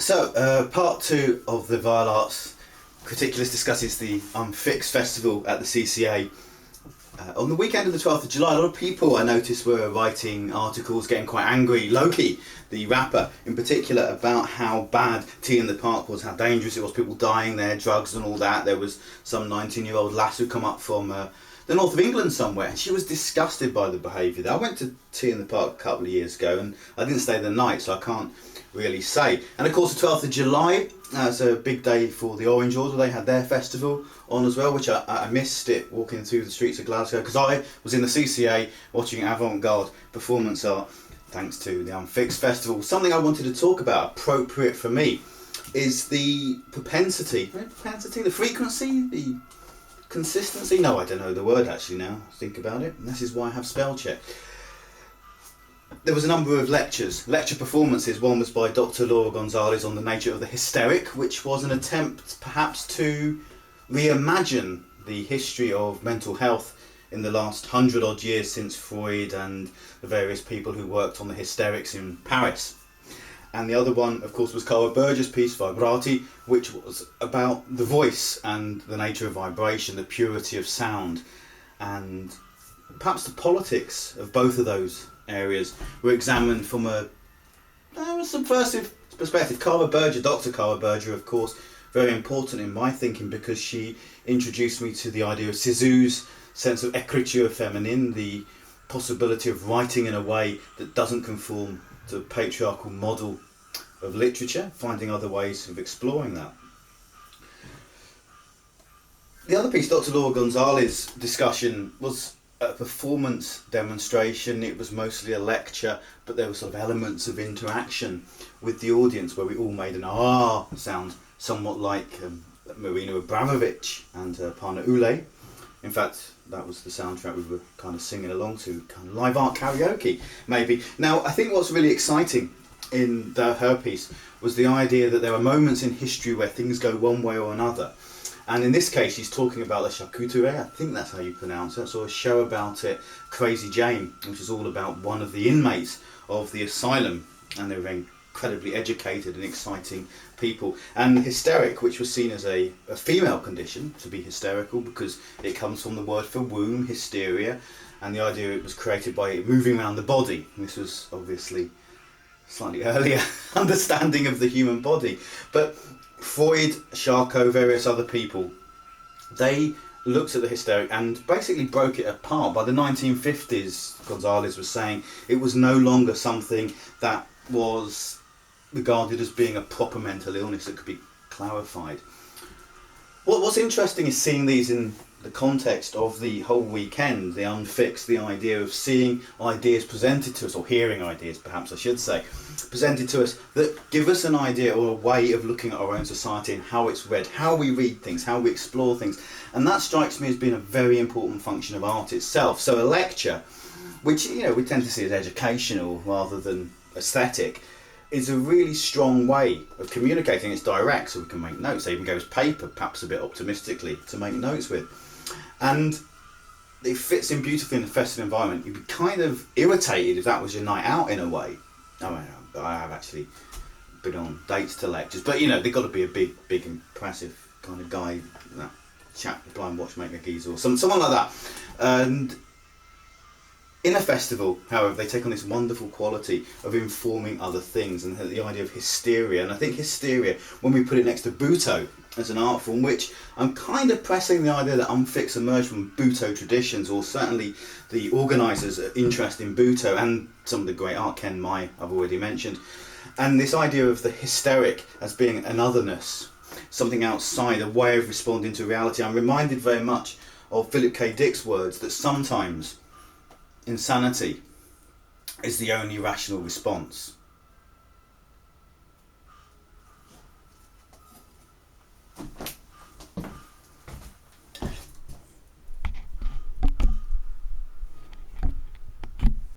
Part two of the Vile Arts Criticulous discusses the Unfixed festival at the CCA. On the weekend of the 12th of July, a lot of people I noticed were writing articles, getting quite angry. Loki, the rapper in particular, about how bad Tea in the Park was, how dangerous it was, people dying there, drugs and all that. There was some 19-year-old lass who come up from the north of England somewhere, and she was disgusted by the behaviour there. I went to Tea in the Park a couple of years ago, and I didn't stay the night, so I can't really say. And of course the 12th of July, it's a big day for the Orange Order. They had their festival on as well, which I missed it walking through the streets of Glasgow, because I was in the CCA watching avant-garde performance art thanks to the Unfixed festival. Something I wanted to talk about, appropriate for me, is the propensity, the frequency, the consistency. No, I don't know the word actually now, think about it. And this is why I have spell check. There was a number of lecture performances. One was by Dr. Laura Gonzalez on the nature of the hysteric, which was an attempt perhaps to reimagine the history of mental health in the last 100 odd years since Freud and the various people who worked on the hysterics in Paris. And the other one, of course, was Cara Berger's piece, Vibrati, which was about the voice and the nature of vibration, the purity of sound, and perhaps the politics of both of those areas were examined from a subversive perspective. Cara Berger, Dr. Cara Berger, of course, very important in my thinking because she introduced me to the idea of Cizou's sense of écriture féminine, the possibility of writing in a way that doesn't conform to the patriarchal model of literature, finding other ways of exploring that. The other piece, Dr. Laura Gonzalez's discussion, was a performance demonstration. It was mostly a lecture, but there were sort of elements of interaction with the audience where we all made an ah sound, somewhat like Marina Abramovich and Parna Ule. In fact, that was the soundtrack we were kind of singing along to, kind of live art karaoke, maybe. Now, I think what's really exciting in her piece was the idea that there are moments in history where things go one way or another. And in this case, she's talking about the charcuterie, I think that's how you pronounce it. I saw a show about it, Crazy Jane, which is all about one of the inmates of the asylum, and they were incredibly educated and exciting people. And hysteric, which was seen as a female condition, to be hysterical, because it comes from the word for womb, hysteria, and the idea it was created by moving around the body. And this was obviously slightly earlier understanding of the human body. But Freud, Charcot, various other people, they looked at the hysteric and basically broke it apart. By the 1950s, Gonzalez was saying it was no longer something that was regarded as being a proper mental illness that could be clarified. What's interesting is seeing these in the context of the whole weekend, the Unfixed, the idea of seeing ideas presented to us, or hearing ideas perhaps I should say, presented to us that give us an idea or a way of looking at our own society and how it's read, how we read things, how we explore things. And that strikes me as being a very important function of art itself. So a lecture, which we tend to see as educational rather than aesthetic, is a really strong way of communicating. It's direct, so we can make notes. They even go as paper, perhaps a bit optimistically, to make notes with. And it fits in beautifully in the festive environment. You'd be kind of irritated if that was your night out in a way. I mean, I have actually been on dates to lectures, but they've got to be a big, impressive kind of guy, that chap, the blind watchmaker geezer, or someone like that. And in a festival, however, they take on this wonderful quality of informing other things, and the idea of hysteria. And I think hysteria, when we put it next to Butoh as an art form, which I'm kind of pressing the idea that Unfix emerged from Butoh traditions, or certainly the organisers' interest in Butoh and some of the great art, Ken Mai, I've already mentioned. And this idea of the hysteric as being an otherness, something outside, a way of responding to reality. I'm reminded very much of Philip K. Dick's words that sometimes insanity is the only rational response.